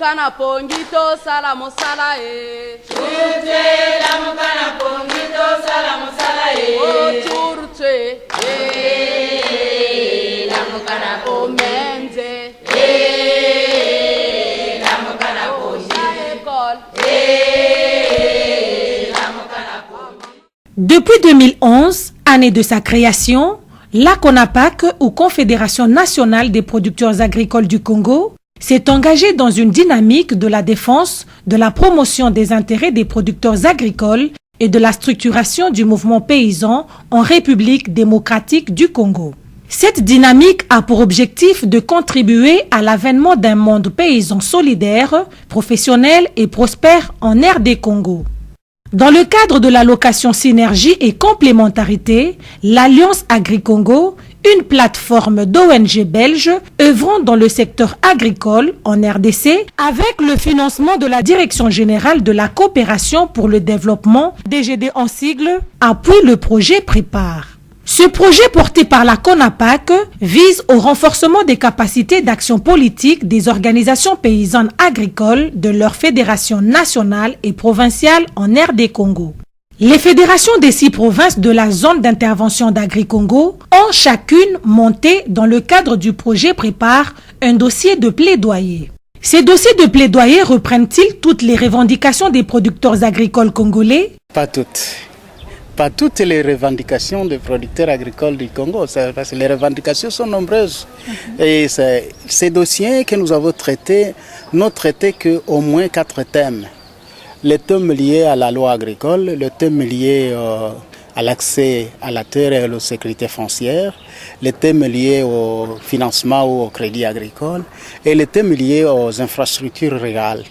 kana pongito salamu salae. Turte lamu kana pongito salamu salae. Oh turte lamu kana pomenze. Lamu kana Depuis 2011, année de sa création, la CONAPAC, ou Confédération nationale des producteurs agricoles du Congo, s'est engagée dans une dynamique de la défense, de la promotion des intérêts des producteurs agricoles et de la structuration du mouvement paysan en République démocratique du Congo. Cette dynamique a pour objectif de contribuer à l'avènement d'un monde paysan solidaire, professionnel et prospère en RD Congo. Dans le cadre de l'allocation synergie et complémentarité, l'Alliance Agri-Congo, une plateforme d'ONG belges œuvrant dans le secteur agricole en RDC, avec le financement de la Direction générale de la coopération pour le développement, DGD en sigle, appuie le projet Prépare. Ce projet porté par la CONAPAC vise au renforcement des capacités d'action politique des organisations paysannes agricoles de leurs fédérations nationales et provinciales en RD Congo. Les fédérations des 6 provinces de la zone d'intervention d'Agri-Congo ont chacune monté dans le cadre du projet Prépare un dossier de plaidoyer. Ces dossiers de plaidoyer reprennent-ils toutes les revendications des producteurs agricoles congolais? Pas toutes. Pas toutes les revendications des producteurs agricoles du Congo, parce que les revendications sont nombreuses. Et ces dossiers que nous avons traités n'ont traité qu'au moins 4 thèmes. Les thèmes liés à la loi agricole, le thème lié à l'accès à la terre et à la sécurité foncière, les thèmes liés au financement ou au crédit agricole et les thèmes liés aux infrastructures rurales.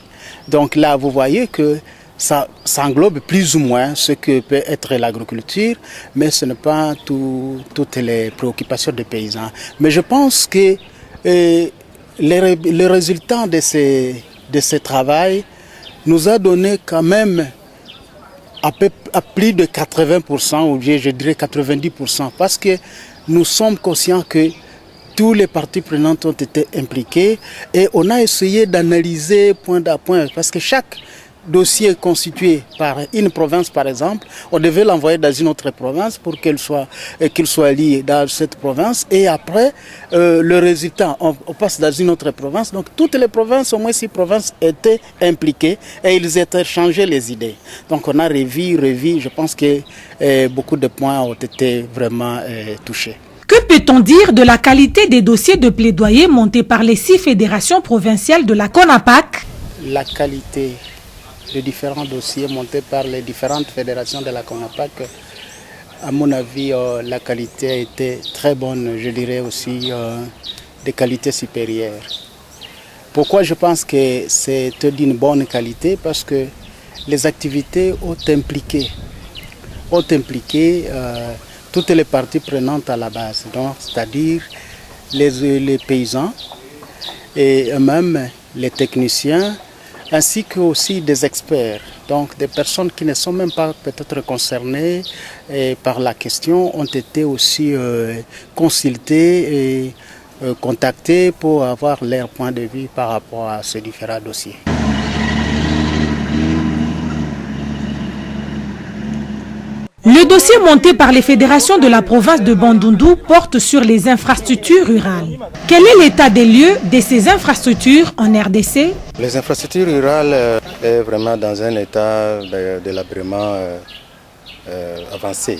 Donc là, vous voyez que ça englobe plus ou moins ce que peut être l'agriculture, mais ce n'est pas toutes les préoccupations des paysans. Mais je pense que le résultat de ce travail nous a donné quand même à plus de 80%, ou bien je dirais 90%, parce que nous sommes conscients que tous les parties prenantes ont été impliquées et on a essayé d'analyser point à point, parce que chaque dossier constitué par une province, par exemple, on devait l'envoyer dans une autre province pour qu'il soit lié dans cette province. Et après, le résultat, on passe dans une autre province. Donc toutes les provinces, au moins 6 provinces, étaient impliquées et ils étaient changés les idées. Donc on a revu, je pense que beaucoup de points ont été vraiment touchés. Que peut-on dire de la qualité des dossiers de plaidoyer montés par les 6 fédérations provinciales de la CONAPAC? La qualité les différents dossiers montés par les différentes fédérations de la CONAPAC, à mon avis, la qualité a été très bonne, je dirais aussi de qualité supérieure. Pourquoi je pense que c'est d'une bonne qualité? Parce que les activités ont impliqué toutes les parties prenantes à la base, c'est-à-dire les paysans et même les techniciens, ainsi que aussi des experts, donc des personnes qui ne sont même pas peut-être concernées par la question, ont été aussi consultées et contactées pour avoir leur point de vue par rapport à ces différents dossiers. Le dossier monté par les fédérations de la province de Bandundu porte sur les infrastructures rurales. Quel est l'état des lieux de ces infrastructures en RDC? Les infrastructures rurales sont vraiment dans un état de délabrement avancé.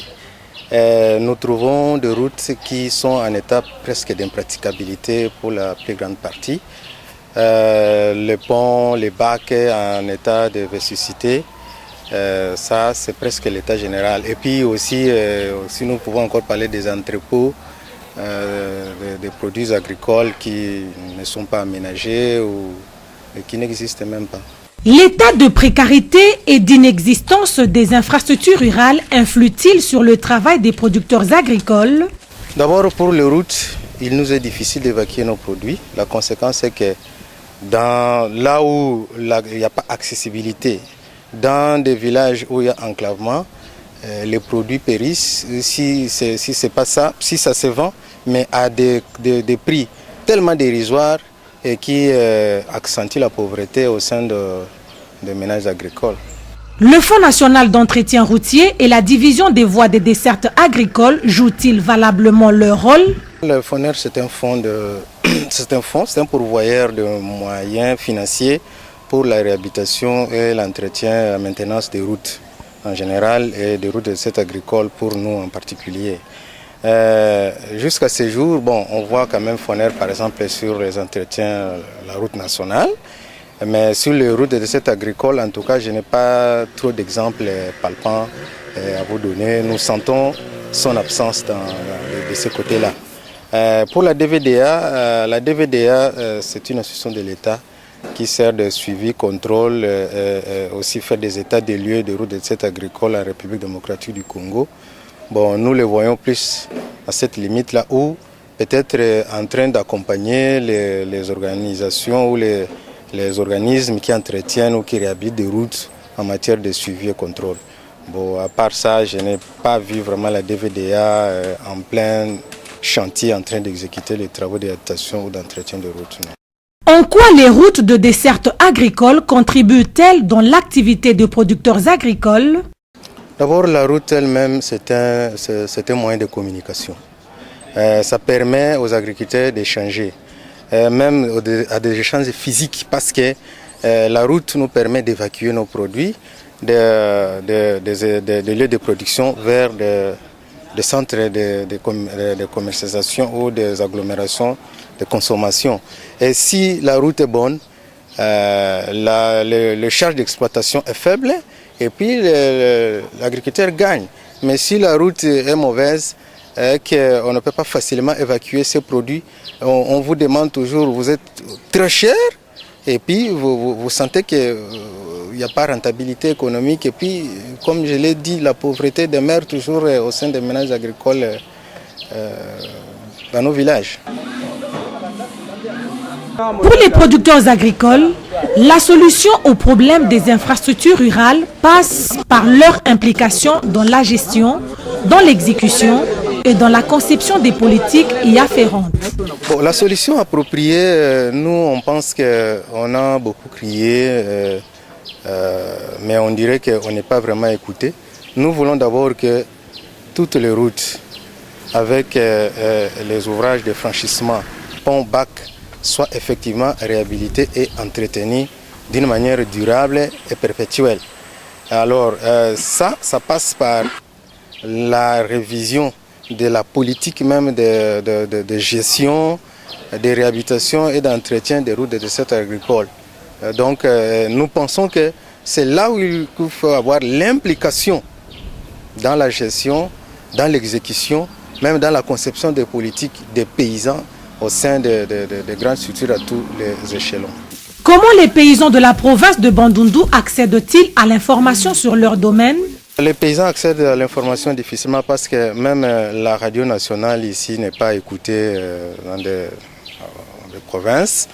Nous trouvons des routes qui sont en état presque d'impraticabilité pour la plus grande partie. Les ponts, les bacs en état de vétusté. Ça, c'est presque l'état général. Et puis aussi, nous pouvons encore parler des entrepôts, des produits agricoles qui ne sont pas aménagés ou qui n'existent même pas. L'état de précarité et d'inexistence des infrastructures rurales influe-t-il sur le travail des producteurs agricoles? D'abord, pour les routes, il nous est difficile d'évacuer nos produits. La conséquence, c'est que là où il n'y a pas accessibilité, dans des villages où il y a enclavement, les produits périssent. Si c'est pas ça, si ça se vend, mais à des prix tellement dérisoires et qui accentue la pauvreté au sein des ménages agricoles. Le Fonds national d'entretien routier et la division des voies des dessertes agricoles jouent-ils valablement leur rôle? Le FONER, c'est un pourvoyeur de moyens financiers pour la réhabilitation et l'entretien et la maintenance des routes en général et des routes de dessertes agricoles pour nous en particulier. Jusqu'à ce jour, bon, on voit quand même FONER par exemple sur les entretiens, la route nationale. Mais sur les routes de dessertes agricoles, en tout cas, je n'ai pas trop d'exemples palpants à vous donner. Nous sentons son absence de ce côté-là. Pour la DVDA, c'est une institution de l'État qui sert de suivi, contrôle, aussi faire des états des lieux de routes de dessertes agricoles en République démocratique du Congo. Bon, nous le voyons plus à cette limite-là où peut-être en train d'accompagner les organisations ou les organismes qui entretiennent ou qui réhabilitent des routes en matière de suivi et contrôle. Bon, à part ça, je n'ai pas vu vraiment la DVDA en plein chantier en train d'exécuter les travaux d'adaptation ou d'entretien de routes. Non. En quoi les routes de desserte agricole contribuent-elles dans l'activité des producteurs agricoles? D'abord, la route elle-même, c'est un moyen de communication. Ça permet aux agriculteurs d'échanger. Même à des échanges physiques parce que la route nous permet d'évacuer nos produits des lieux de production vers des centres de commercialisation ou des agglomérations de consommation. Et si la route est bonne, le charge d'exploitation est faible et puis l'agriculteur gagne. Mais si la route est mauvaise, qu'on ne peut pas facilement évacuer ces produits, on vous demande toujours, vous êtes très cher et puis vous sentez qu'il n'y a pas de rentabilité économique et puis, comme je l'ai dit, la pauvreté demeure toujours au sein des ménages agricoles dans nos villages. Pour les producteurs agricoles, la solution au problème des infrastructures rurales passe par leur implication dans la gestion, dans l'exécution et dans la conception des politiques y afférentes. Bon, la solution appropriée, nous on pense qu'on a beaucoup crié, mais on dirait qu'on n'est pas vraiment écouté. Nous voulons d'abord que toutes les routes avec les ouvrages de franchissement, ponts, bacs, soient effectivement réhabilités et entretenues d'une manière durable et perpétuelle. Alors ça passe par la révision de la politique même de gestion, de réhabilitation et d'entretien des routes de dessertes agricoles. Donc nous pensons que c'est là où il faut avoir l'implication dans la gestion, dans l'exécution, même dans la conception des politiques des paysans au sein de grandes structures à tous les échelons. Comment les paysans de la province de Bandundu accèdent-ils à l'information sur leur domaine? Les paysans accèdent à l'information difficilement parce que même la radio nationale ici n'est pas écoutée dans des provinces.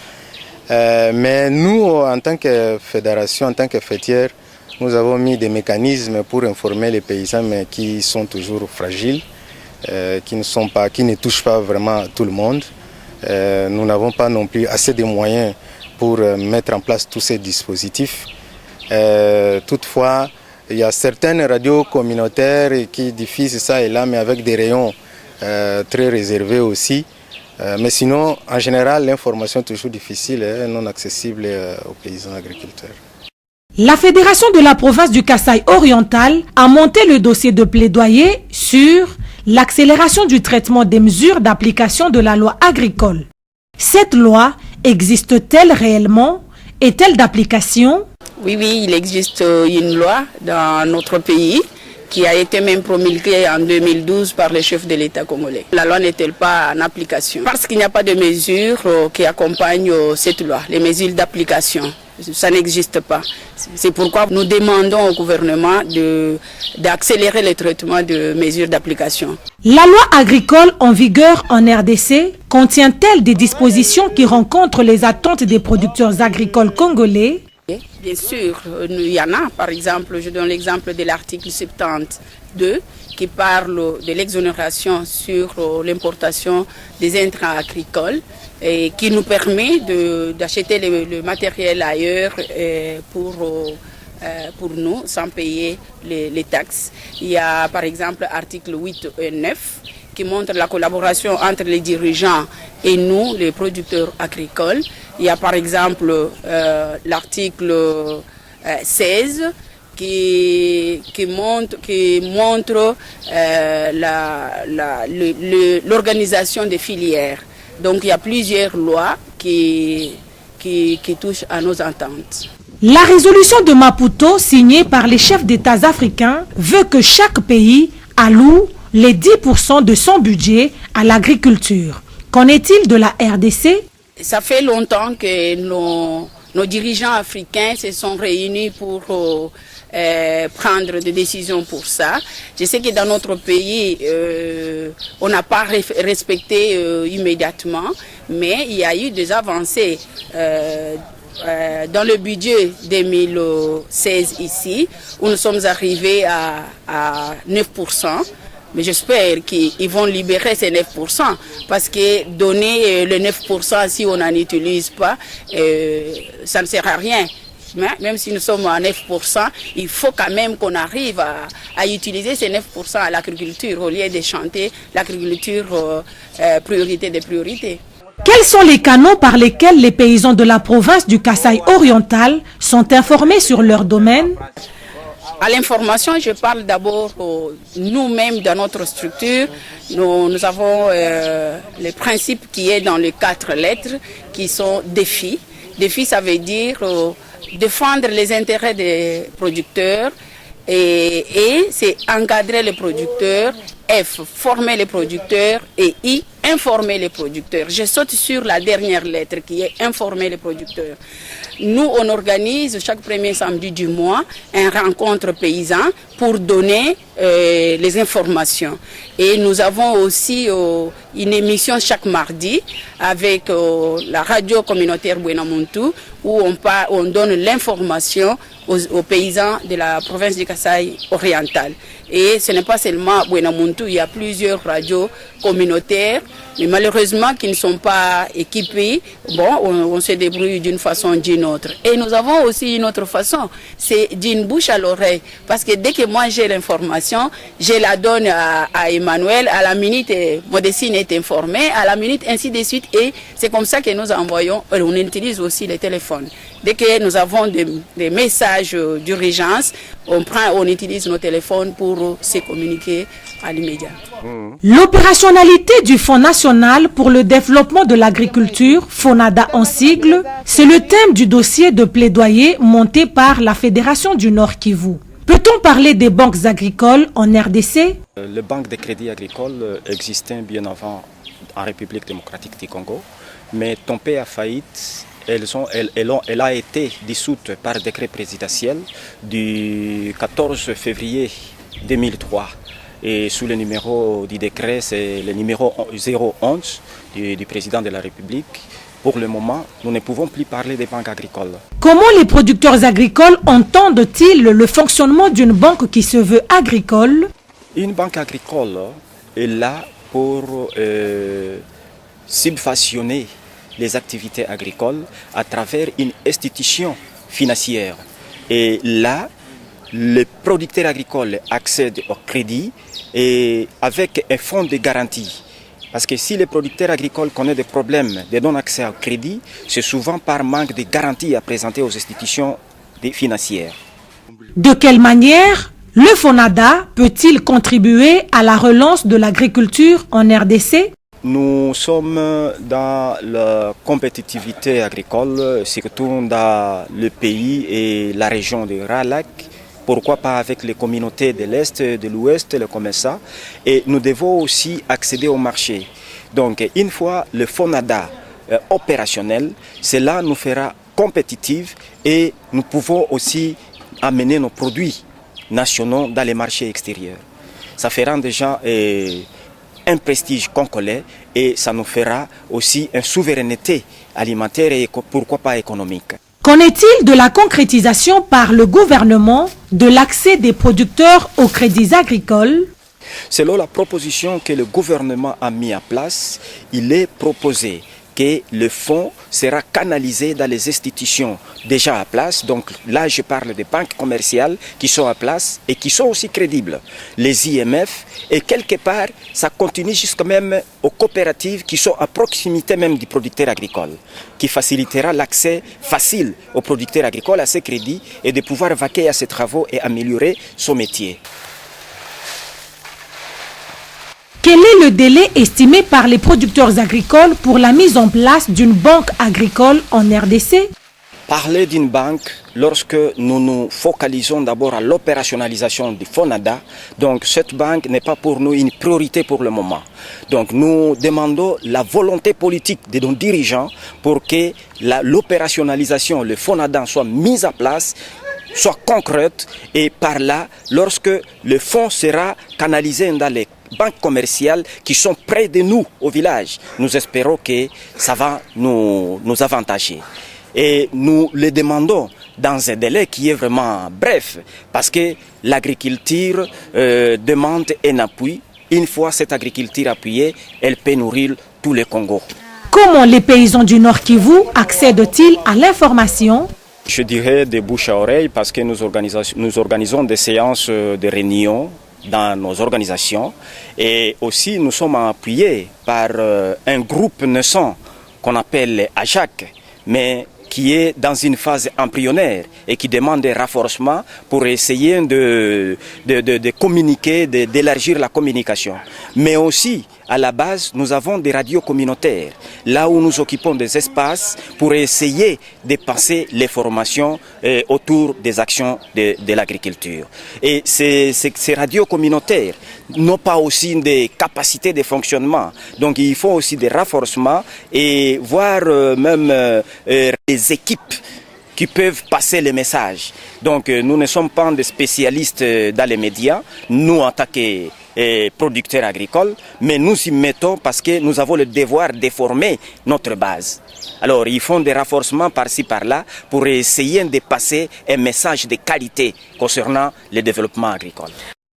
Mais nous, en tant que fédération, en tant que fêtière, nous avons mis des mécanismes pour informer les paysans, mais qui sont toujours fragiles, qui ne touchent pas vraiment tout le monde. Nous n'avons pas non plus assez de moyens pour mettre en place tous ces dispositifs. Toutefois, il y a certaines radios communautaires qui diffusent ça et là, mais avec des rayons très réservés aussi. Mais sinon, en général, l'information est toujours difficile et non accessible aux paysans agriculteurs. La Fédération de la province du Kasaï oriental a monté le dossier de plaidoyer sur l'accélération du traitement des mesures d'application de la loi agricole. Cette loi existe-t-elle réellement? Est-elle d'application? Oui, il existe une loi dans notre pays qui a été même promulguée en 2012 par le chef de l'État congolais. La loi n'est-elle pas en application? Parce qu'il n'y a pas de mesures qui accompagnent cette loi, les mesures d'application. Ça n'existe pas. C'est pourquoi nous demandons au gouvernement d'accélérer le traitement de mesures d'application. La loi agricole en vigueur en RDC contient-elle des dispositions qui rencontrent les attentes des producteurs agricoles congolais? Bien sûr, il y en a. Par exemple, je donne l'exemple de l'article 72 qui parle de l'exonération sur l'importation des intrants agricoles et qui nous permet d'acheter le matériel ailleurs pour nous sans payer les taxes. Il y a par exemple l'article 8 et 9 qui montre la collaboration entre les dirigeants et nous, les producteurs agricoles. Il y a par exemple l'article 16 qui montre l'organisation des filières. Donc il y a plusieurs lois qui touchent à nos ententes. La résolution de Maputo, signée par les chefs d'État africains, veut que chaque pays alloue les 10% de son budget à l'agriculture. Qu'en est-il de la RDC? Ça fait longtemps que nos dirigeants africains se sont réunis pour prendre des décisions pour ça. Je sais que dans notre pays, on n'a pas respecté immédiatement, mais il y a eu des avancées. Dans le budget 2016 ici, où nous sommes arrivés à 9%, mais j'espère qu'ils vont libérer ces 9%, parce que donner le 9% si on n'en utilise pas, ça ne sert à rien. Même si nous sommes à 9%, il faut quand même qu'on arrive à utiliser ces 9% à l'agriculture, au lieu de chanter l'agriculture priorité des priorités. Quels sont les canaux par lesquels les paysans de la province du Kasaï oriental sont informés sur leur domaine? À l'information, je parle d'abord nous-mêmes dans notre structure. Nous avons les principes qui est dans les 4 lettres qui sont défis. Défi, ça veut dire défendre les intérêts des producteurs et c'est encadrer les producteurs. F, former les producteurs et I, informer les producteurs. Je saute sur la dernière lettre qui est informer les producteurs. Nous, on organise chaque premier samedi du mois une rencontre paysan pour donner les informations. Et nous avons aussi une émission chaque mardi avec la radio communautaire Buenamuntu où on donne l'information aux paysans de la province du Kasaï oriental. Et ce n'est pas seulement Buenamuntu, il y a plusieurs radios communautaires, mais malheureusement qui ne sont pas équipées. Bon, on se débrouille d'une façon ou d'une autre. Et nous avons aussi une autre façon, c'est d'une bouche à l'oreille. Parce que dès que moi j'ai l'information, je la donne à Emmanuel, à la minute, Modestine est informée, à la minute, ainsi de suite. Et c'est comme ça que nous envoyons, on utilise aussi les téléphones. Dès que nous avons des messages d'urgence, on utilise nos téléphones pour se communiquer à l'immédiat. L'opérationnalité du Fonds national pour le développement de l'agriculture, FONADA en sigle, c'est le thème du dossier de plaidoyer monté par la Fédération du Nord Kivu. Peut-on parler des banques agricoles en RDC? Les banques de crédit agricole existaient bien avant en République démocratique du Congo, mais tombées à faillite. Elle a été dissoute par décret présidentiel du 14 février 2003. Et sous le numéro du décret, c'est le numéro 011 du président de la République. Pour le moment, nous ne pouvons plus parler des banques agricoles. Comment les producteurs agricoles entendent-ils le fonctionnement d'une banque qui se veut agricole? Une banque agricole est là pour subventionner les activités agricoles à travers une institution financière. Et là, le producteur agricole accède au crédit et avec un fonds de garantie. Parce que si le producteur agricole connaît des problèmes de non-accès au crédit, c'est souvent par manque de garantie à présenter aux institutions financières. De quelle manière le FONADA peut-il contribuer à la relance de l'agriculture en RDC? Nous sommes dans la compétitivité agricole, surtout dans le pays et la région de Ralac. Pourquoi pas avec les communautés de l'Est, de l'Ouest, le commerçant. Et nous devons aussi accéder au marché. Donc une fois le FONADA opérationnel, cela nous fera compétitifs et nous pouvons aussi amener nos produits nationaux dans les marchés extérieurs. Ça fera déjà un prestige congolais et ça nous fera aussi une souveraineté alimentaire et pourquoi pas économique. Qu'en est-il de la concrétisation par le gouvernement de l'accès des producteurs aux crédits agricoles? Selon la proposition que le gouvernement a mis en place, il est proposé que le fonds sera canalisé dans les institutions déjà à place. Donc là, je parle des banques commerciales qui sont à place et qui sont aussi crédibles. Les IMF, et quelque part, ça continue jusqu'à même aux coopératives qui sont à proximité même du producteur agricole, qui facilitera l'accès facile aux producteurs agricoles à ces crédits et de pouvoir vaquer à ses travaux et améliorer son métier. Quel est le délai estimé par les producteurs agricoles pour la mise en place d'une banque agricole en RDC? Parler d'une banque, lorsque nous nous focalisons d'abord à l'opérationnalisation du FONADA, donc cette banque n'est pas pour nous une priorité pour le moment. Donc nous demandons la volonté politique de nos dirigeants pour que l'opérationnalisation, le FONADA soit mise en place, soit concrète, et par là, lorsque le fonds sera canalisé dans les banques commerciales qui sont près de nous au village, nous espérons que ça va nous avantager. Et nous le demandons dans un délai qui est vraiment bref, parce que l'agriculture demande un appui. Une fois cette agriculture appuyée, elle peut nourrir tout le Congo. Comment les paysans du Nord Kivu accèdent-ils à l'information? Je dirais de bouche à oreille, parce que nous organisons des séances de réunion dans nos organisations, et aussi nous sommes appuyés par un groupe naissant qu'on appelle AJAC, mais qui est dans une phase embryonnaire et qui demande des renforcements pour essayer de communiquer, d'élargir la communication. Mais aussi, à la base, nous avons des radios communautaires, là où nous occupons des espaces pour essayer de passer les formations autour des actions de l'agriculture. Et ces radios communautaires n'ont pas aussi des capacités de fonctionnement. Donc il faut aussi des renforcements et voir même les équipes qui peuvent passer les messages. Donc nous ne sommes pas des spécialistes dans les médias, nous en tant que producteurs agricoles, mais nous y mettons parce que nous avons le devoir de former notre base. Alors ils font des renforcements par-ci par-là pour essayer de passer un message de qualité concernant le développement agricole.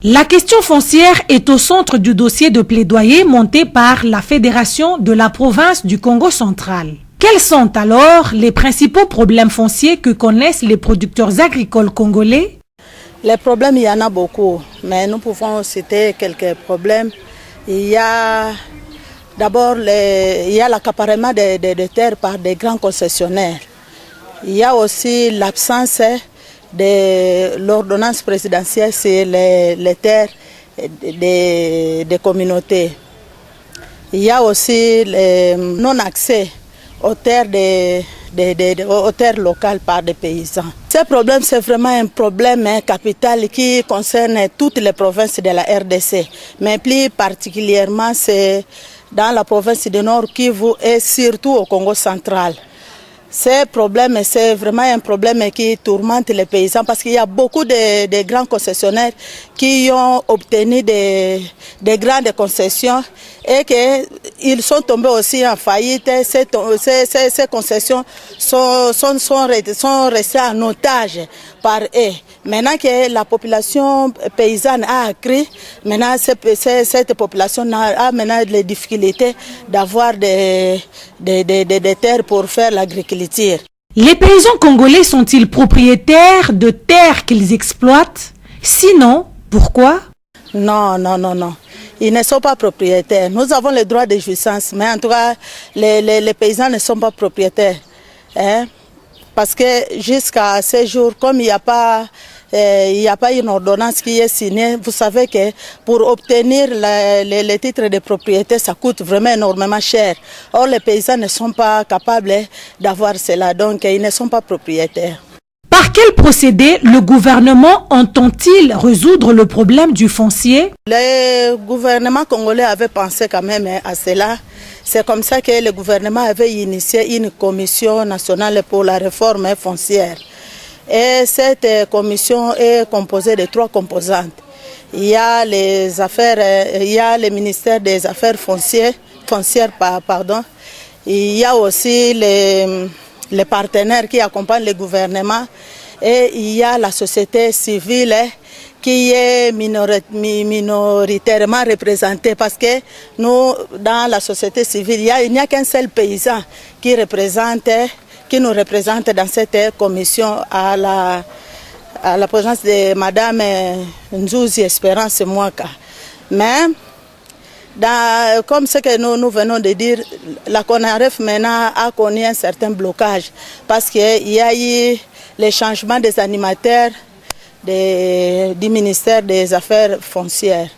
La question foncière est au centre du dossier de plaidoyer monté par la Fédération de la province du Congo central. Quels sont alors les principaux problèmes fonciers que connaissent les producteurs agricoles congolais? Les problèmes, il y en a beaucoup, mais nous pouvons citer quelques problèmes. Il y a d'abord l'accaparement des terres par des grands concessionnaires. Il y a aussi l'absence de l'ordonnance présidentielle sur les terres des communautés. Il y a aussi le non-accès aux terres, aux terres locales par des paysans. Ce problème, c'est vraiment un problème capital qui concerne toutes les provinces de la RDC, mais plus particulièrement c'est dans la province du Nord Kivu et surtout au Congo central. Ce problème, c'est vraiment un problème qui tourmente les paysans parce qu'il y a beaucoup de grands concessionnaires qui ont obtenu des grandes concessions et qu'ils sont tombés aussi en faillite. Ces concessions sont restées en otage par eux. Maintenant que la population paysanne a accru, maintenant cette population a maintenant les difficultés d'avoir des terres pour faire l'agriculture. Les paysans congolais sont-ils propriétaires de terres qu'ils exploitent? Sinon, pourquoi? Non. Ils ne sont pas propriétaires. Nous avons le droit de jouissance, mais en tout cas, les paysans ne sont pas propriétaires. Parce que jusqu'à ce jour, comme il n'y a pas une ordonnance qui est signée, vous savez que pour obtenir les titres de propriété, ça coûte vraiment énormément cher. Or, les paysans ne sont pas capables d'avoir cela, donc ils ne sont pas propriétaires. Par quel procédé le gouvernement entend-il résoudre le problème du foncier? Le gouvernement congolais avait pensé quand même à cela. C'est comme ça que le gouvernement avait initié une commission nationale pour la réforme foncière. Et cette commission est composée de 3 composantes. Il y a le ministère des Affaires foncières. Il y a aussi les partenaires qui accompagnent le gouvernement. Et il y a la société civile qui est minoritairement représenté, parce que nous, dans la société civile, il n'y a qu'un seul paysan qui nous représente dans cette commission à la présence de Madame Nzouzi Espérance Mwaka. Mais comme ce que nous venons de dire, la CONAREF maintenant a connu un certain blocage parce qu'il y a eu les changements des animateurs du ministère des Affaires foncières.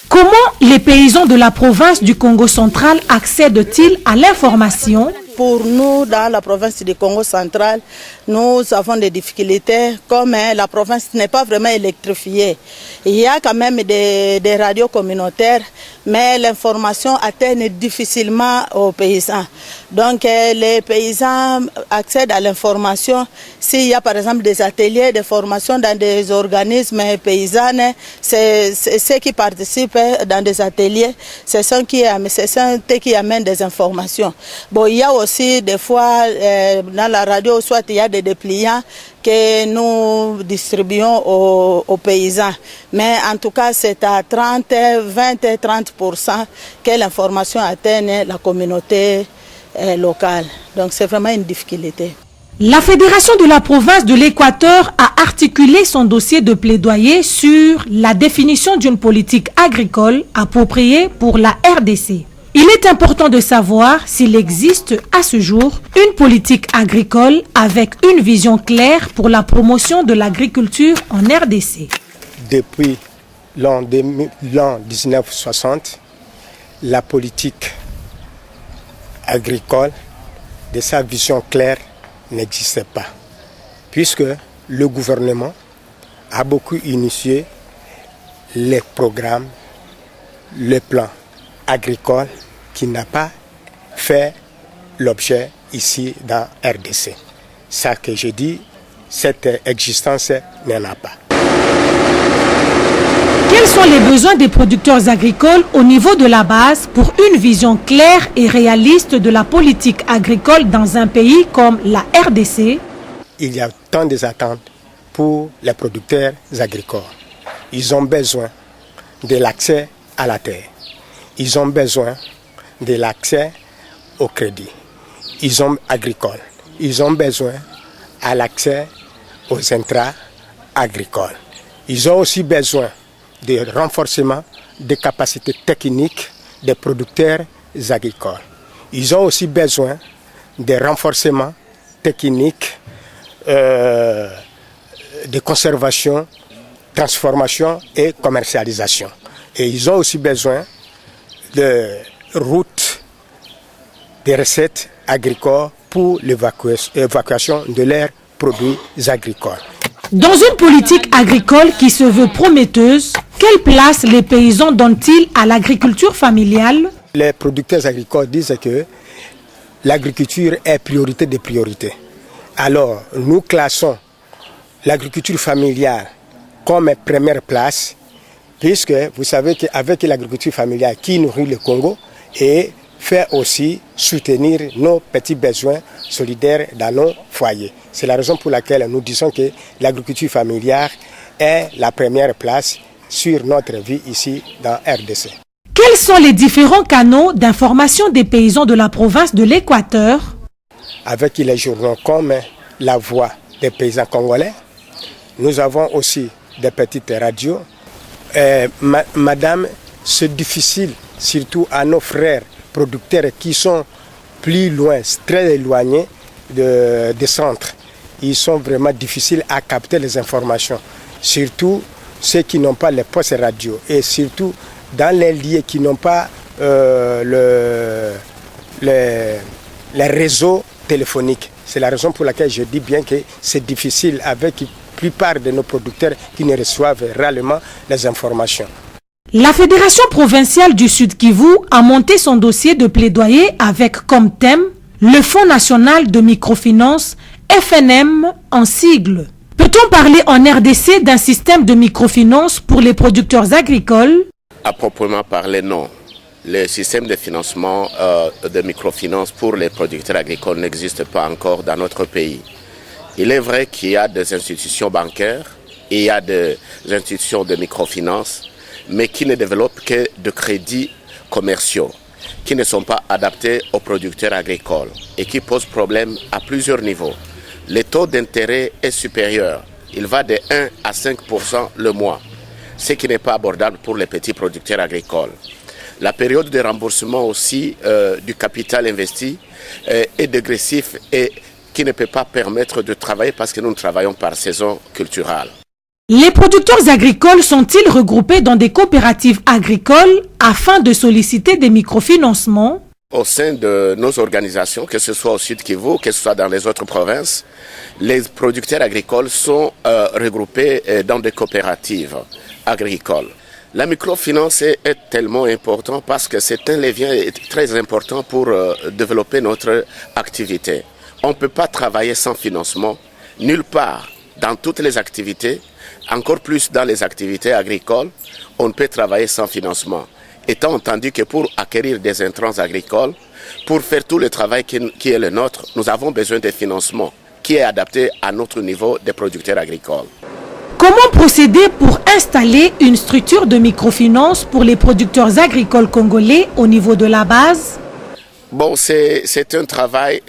Comment les paysans de la province du Congo central accèdent-ils à l'information? Pour nous, dans la province du Congo central, nous avons des difficultés comme la province n'est pas vraiment électrifiée. Il y a quand même des radios communautaires, mais l'information atteint difficilement aux paysans. Donc les paysans accèdent à l'information s'il y a par exemple des ateliers de formation dans des organismes paysans. C'est ceux qui participent dans des ateliers, c'est ceux qui amènent des informations. Bon, il y a aussi des fois dans la radio, soit il y a des dépliants que nous distribuons aux paysans. Mais en tout cas, c'est à 20 et 30% que l'information atteint la communauté locale. Donc c'est vraiment une difficulté. La Fédération de la province de l'Équateur a articulé son dossier de plaidoyer sur la définition d'une politique agricole appropriée pour la RDC. Il est important de savoir s'il existe à ce jour une politique agricole avec une vision claire pour la promotion de l'agriculture en RDC. Depuis l'an 1960, la politique agricole, de sa vision claire, n'existait pas, puisque le gouvernement a beaucoup initié les programmes, les plans agricoles qui n'a pas fait l'objet ici dans RDC. Ça que je dis, cette existence n'en a pas. Quels sont les besoins des producteurs agricoles au niveau de la base pour une vision claire et réaliste de la politique agricole dans un pays comme la RDC? Il y a tant d'attentes pour les producteurs agricoles. Ils ont besoin de l'accès à la terre. Ils ont besoin de l'accès au crédit. Ils ont besoin à l'accès aux intrants agricoles. Ils ont aussi besoin de renforcement des capacités techniques des producteurs agricoles. Ils ont aussi besoin de renforcement technique de conservation, transformation et commercialisation. Et ils ont aussi besoin de routes, de recettes agricoles pour l'évacuation de leurs produits agricoles. Dans une politique agricole qui se veut prometteuse, quelle place les paysans donnent-ils à l'agriculture familiale? Les producteurs agricoles disent que l'agriculture est priorité des priorités. Alors, nous classons l'agriculture familiale comme première place, puisque vous savez qu'avec l'agriculture familiale qui nourrit le Congo et fait aussi soutenir nos petits besoins solidaires dans nos foyers. C'est la raison pour laquelle nous disons que l'agriculture familiale est la première place sur notre vie ici dans RDC. Quels sont les différents canaux d'information des paysans de la province de l'Équateur? Avec les journaux comme La Voix des paysans congolais, nous avons aussi des petites radios. Madame, c'est difficile, surtout à nos frères producteurs qui sont plus loin, très éloignés des centres. Ils sont vraiment difficiles à capter les informations, surtout ceux qui n'ont pas les postes radio et surtout dans les lieux qui n'ont pas les réseaux téléphoniques. C'est la raison pour laquelle je dis bien que c'est difficile avec la plupart de nos producteurs qui ne reçoivent réellement les informations. La Fédération provinciale du Sud Kivu a monté son dossier de plaidoyer avec comme thème le Fonds national de microfinance, FNM en sigle. Peut-on parler en RDC d'un système de microfinance pour les producteurs agricoles? À proprement parler, non. Le système de financement de microfinance pour les producteurs agricoles n'existe pas encore dans notre pays. Il est vrai qu'il y a des institutions bancaires et il y a des institutions de microfinance, mais qui ne développent que de crédits commerciaux, qui ne sont pas adaptés aux producteurs agricoles et qui posent problème à plusieurs niveaux. Le taux d'intérêt est supérieur. Il va de 1 à 5% le mois, ce qui n'est pas abordable pour les petits producteurs agricoles. La période de remboursement aussi du capital investi est dégressif et qui ne peut pas permettre de travailler parce que nous travaillons par saison culturelle. Les producteurs agricoles sont-ils regroupés dans des coopératives agricoles afin de solliciter des microfinancements? Au sein de nos organisations, que ce soit au Sud Kivu, que ce soit dans les autres provinces, les producteurs agricoles sont regroupés dans des coopératives agricoles. La microfinance est tellement importante parce que c'est un levier très important pour développer notre activité. On ne peut pas travailler sans financement, nulle part, dans toutes les activités, encore plus dans les activités agricoles, on ne peut travailler sans financement. Étant entendu que pour acquérir des intrants agricoles, pour faire tout le travail qui est le nôtre, nous avons besoin de financement qui est adapté à notre niveau de producteurs agricoles. Comment procéder pour installer une structure de microfinance pour les producteurs agricoles congolais au niveau de la base? Bon, c'est un travail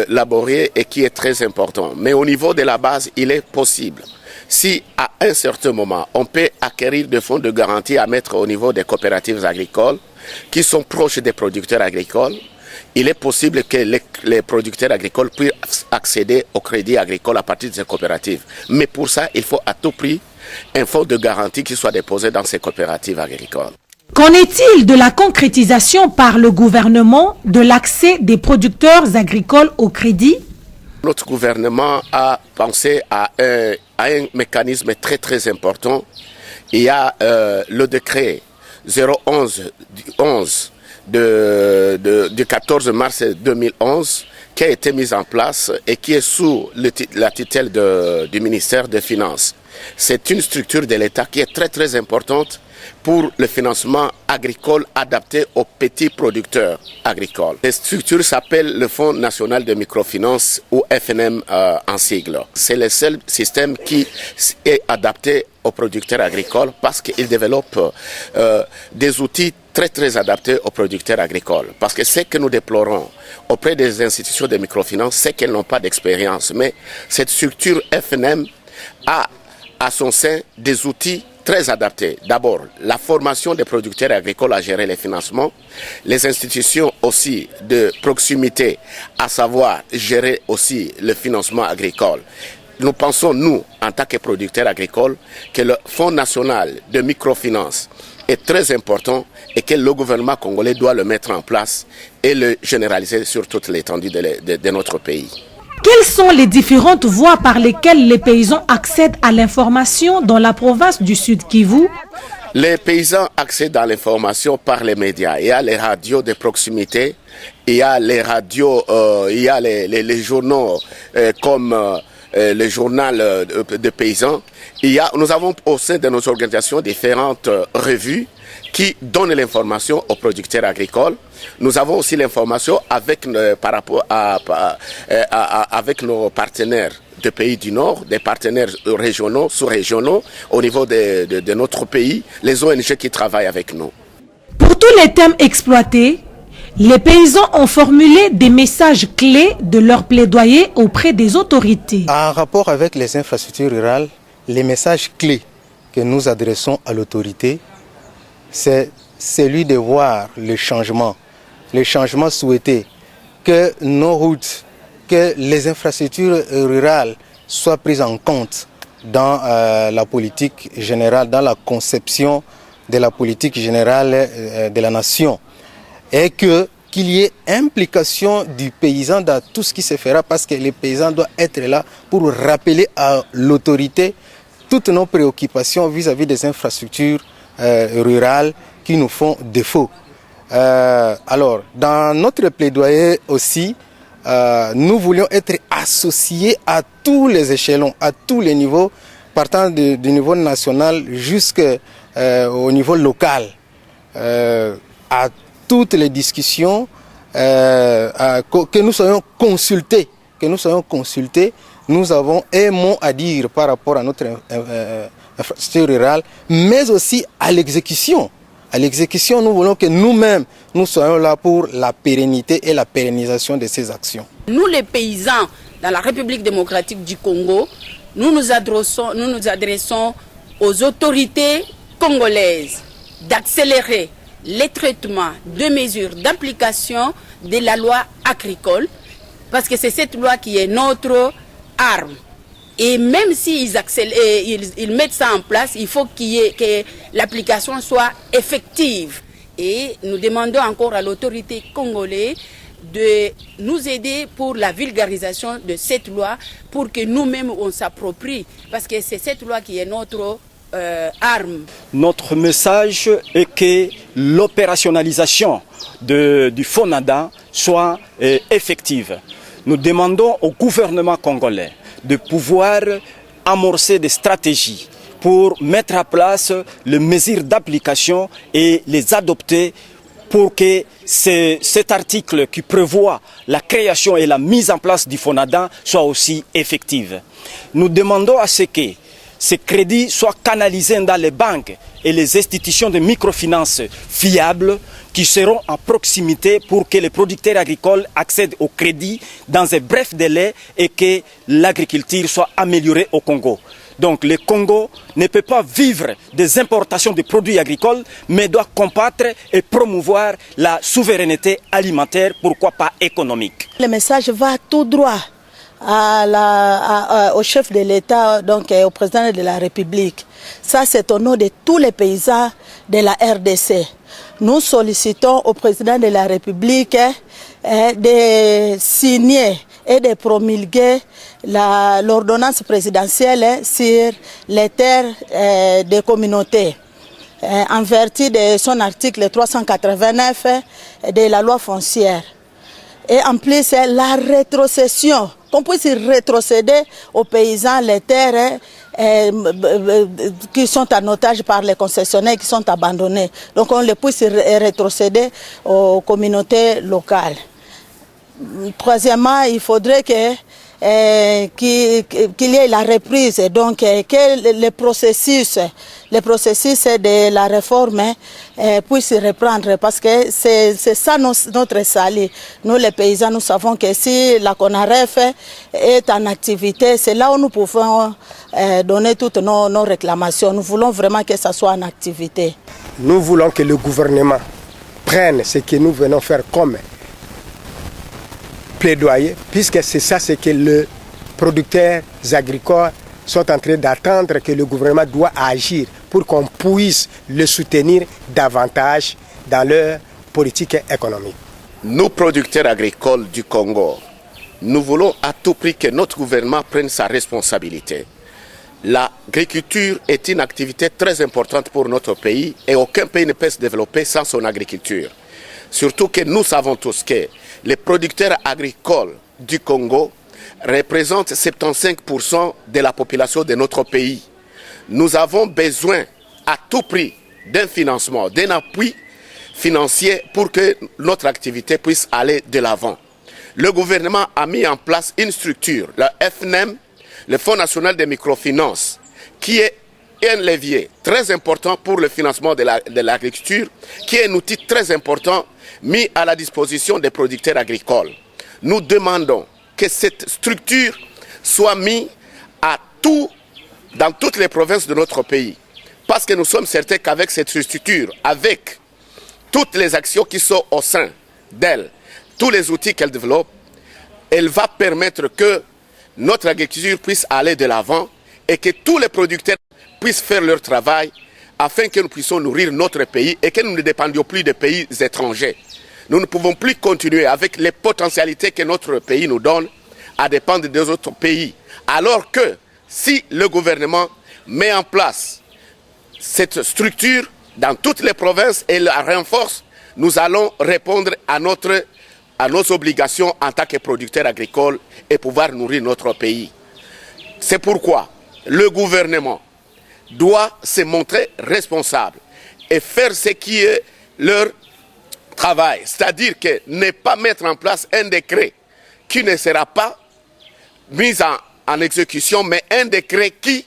laborieux et qui est très important. Mais au niveau de la base, il est possible. Si à un certain moment, on peut acquérir des fonds de garantie à mettre au niveau des coopératives agricoles qui sont proches des producteurs agricoles, il est possible que les producteurs agricoles puissent accéder au crédit agricole à partir de ces coopératives. Mais pour ça, il faut à tout prix un fonds de garantie qui soit déposé dans ces coopératives agricoles. Qu'en est-il de la concrétisation par le gouvernement de l'accès des producteurs agricoles au crédit? Notre gouvernement a pensé à un mécanisme très très important. Il y a le décret 011 du 14 mars 2011 qui a été mis en place et qui est sous la tutelle du ministère des Finances. C'est une structure de l'État qui est très très importante pour le financement agricole adapté aux petits producteurs agricoles. Cette structure s'appelle le Fonds national de microfinance ou FNM en sigle. C'est le seul système qui est adapté aux producteurs agricoles parce qu'il développe des outils très très adaptés aux producteurs agricoles. Parce que ce que nous déplorons auprès des institutions de microfinance, c'est qu'elles n'ont pas d'expérience. Mais cette structure FNM a à son sein des outils très adaptés. D'abord, la formation des producteurs agricoles à gérer les financements, les institutions aussi de proximité, à savoir gérer aussi le financement agricole. Nous pensons, nous, en tant que producteurs agricoles, que le Fonds national de microfinance est très important et que le gouvernement congolais doit le mettre en place et le généraliser sur toute l'étendue de notre pays. Quelles sont les différentes voies par lesquelles les paysans accèdent à l'information dans la province du Sud Kivu? Les paysans accèdent à l'information par les médias. Il y a les radios de proximité, il y a les radios, il y a les journaux comme le journal de paysans. Nous avons au sein de nos organisations différentes revues qui donnent l'information aux producteurs agricoles. Nous avons aussi l'information avec nos partenaires de pays du Nord, des partenaires régionaux, sous-régionaux, au niveau de notre pays, les ONG qui travaillent avec nous. Pour tous les thèmes exploités, les paysans ont formulé des messages clés de leur plaidoyer auprès des autorités. En rapport avec les infrastructures rurales, les messages clés que nous adressons à l'autorité, c'est celui de voir le changement souhaité, que nos routes, que les infrastructures rurales soient prises en compte dans la politique générale, dans la conception de la politique générale de la nation. Et qu'il y ait implication du paysan dans tout ce qui se fera, parce que les paysans doivent être là pour rappeler à l'autorité toutes nos préoccupations vis-à-vis des infrastructures rurales qui nous font défaut. Alors, dans notre plaidoyer aussi, nous voulions être associés à tous les échelons, à tous les niveaux, partant du niveau national jusqu'au niveau local, à toutes les discussions, que nous soyons consultés nous avons un mot à dire par rapport à notre infrastructure rurale, mais aussi à l'exécution. À l'exécution, nous voulons que nous-mêmes, nous soyons là pour la pérennité et la pérennisation de ces actions. Nous, les paysans, dans la République démocratique du Congo, nous nous adressons aux autorités congolaises d'accélérer les traitements de mesures d'application de la loi agricole, parce que c'est cette loi qui est notre arme. Et même s'ils ils mettent ça en place, il faut que l'application soit effective. Et nous demandons encore à l'autorité congolaise de nous aider pour la vulgarisation de cette loi, pour que nous-mêmes on s'approprie, parce que c'est cette loi qui est notre arme. Notre message est que l'opérationnalisation du FONADA soit effective. Nous demandons au gouvernement congolais de pouvoir amorcer des stratégies pour mettre en place les mesures d'application et les adopter pour que cet article qui prévoit la création et la mise en place du FONADA soit aussi effective. Nous demandons à ce que ces crédits soient canalisés dans les banques et les institutions de microfinance fiables qui seront à proximité pour que les producteurs agricoles accèdent au crédit dans un bref délai et que l'agriculture soit améliorée au Congo. Donc le Congo ne peut pas vivre des importations de produits agricoles, mais doit combattre et promouvoir la souveraineté alimentaire, pourquoi pas économique. Le message va tout droit au chef de l'État, donc au président de la République. Ça, c'est au nom de tous les paysans de la RDC. Nous sollicitons au président de la République de signer et de promulguer l'ordonnance présidentielle sur les terres des communautés, en vertu de son article 389 de la loi foncière. Et en plus, la rétrocession, qu'on puisse rétrocéder aux paysans les terres qui sont en otage par les concessionnaires, qui sont abandonnés. Donc on les puisse rétrocéder aux communautés locales. Troisièmement, il faudrait qu'il y ait la reprise, donc que le processus de la réforme puisse reprendre, parce que c'est ça notre salut. Nous les paysans, nous savons que si la CONAREF est en activité, c'est là où nous pouvons donner toutes nos réclamations. Nous voulons vraiment que ça soit en activité. Nous voulons que le gouvernement prenne ce que nous venons faire comme plaidoyer, puisque c'est ça ce que les producteurs agricoles sont en train d'attendre, que le gouvernement doit agir pour qu'on puisse le soutenir davantage dans leur politique économique. Nous, producteurs agricoles du Congo, nous voulons à tout prix que notre gouvernement prenne sa responsabilité. L'agriculture est une activité très importante pour notre pays et aucun pays ne peut se développer sans son agriculture. Surtout que nous savons tous que les producteurs agricoles du Congo représentent 75% de la population de notre pays. Nous avons besoin à tout prix d'un financement, d'un appui financier pour que notre activité puisse aller de l'avant. Le gouvernement a mis en place une structure, le FNM, le Fonds national de microfinance, qui est un levier très important pour le financement de l'agriculture, qui est un outil très important mis à la disposition des producteurs agricoles. Nous demandons que cette structure soit mise dans toutes les provinces de notre pays. Parce que nous sommes certains qu'avec cette structure, avec toutes les actions qui sont au sein d'elle, tous les outils qu'elle développe, elle va permettre que notre agriculture puisse aller de l'avant et que tous les producteurs puissent faire leur travail afin que nous puissions nourrir notre pays et que nous ne dépendions plus des pays étrangers. Nous ne pouvons plus continuer avec les potentialités que notre pays nous donne à dépendre des autres pays. Alors que si le gouvernement met en place cette structure dans toutes les provinces et la renforce, nous allons répondre à nos obligations en tant que producteurs agricoles et pouvoir nourrir notre pays. C'est pourquoi le gouvernement doit se montrer responsable et faire ce qui est leur travail. C'est-à-dire que ne pas mettre en place un décret qui ne sera pas mis en exécution, mais un décret qui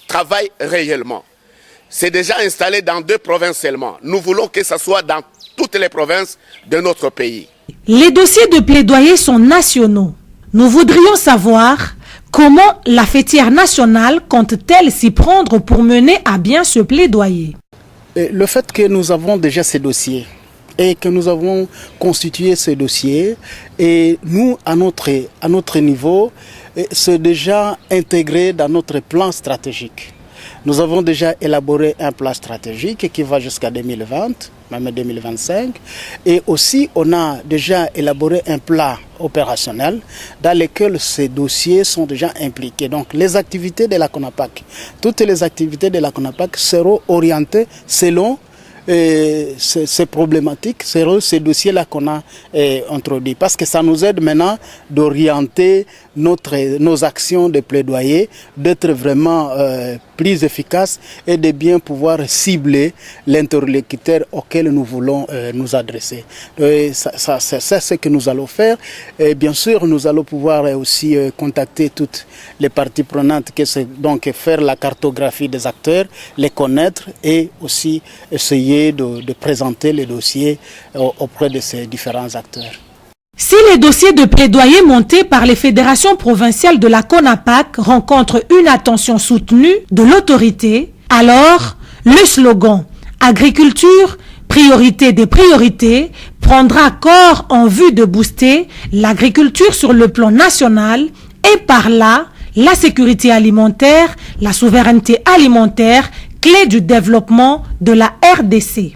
travaille réellement. C'est déjà installé dans 2 provinces seulement. Nous voulons que ça soit dans toutes les provinces de notre pays. Les dossiers de plaidoyer sont nationaux. Nous voudrions savoir comment la fêtière nationale compte-t-elle s'y prendre pour mener à bien ce plaidoyer. Le fait que nous avons déjà ces dossiers et que nous avons constitué ces dossiers, et nous, à notre niveau, c'est déjà intégré dans notre plan stratégique. Nous avons déjà élaboré un plan stratégique qui va jusqu'à 2020, même 2025. Et aussi, on a déjà élaboré un plan opérationnel dans lequel ces dossiers sont déjà impliqués. Donc, les activités de la CONAPAC, toutes les activités de la CONAPAC seront orientées selon ces problématiques, ces dossiers-là qu'on a introduits. Parce que ça nous aide maintenant d'orienter nos actions de plaidoyer, d'être vraiment plus efficaces et de bien pouvoir cibler l'interlocuteur auquel nous voulons nous adresser. C'est ce que nous allons faire. Et bien sûr, nous allons pouvoir aussi contacter toutes les parties prenantes, donc faire la cartographie des acteurs, les connaître et aussi essayer de présenter les dossiers auprès de ces différents acteurs. Si les dossiers de plaidoyer montés par les fédérations provinciales de la CONAPAC rencontrent une attention soutenue de l'autorité, alors le slogan « Agriculture, priorité des priorités » prendra corps en vue de booster l'agriculture sur le plan national et par là, la sécurité alimentaire, la souveraineté alimentaire, clé du développement de la RDC.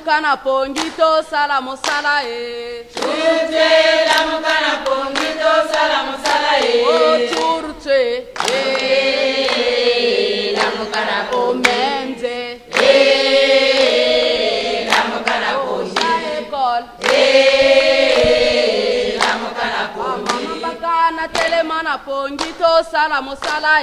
Telemana pongito sala mosala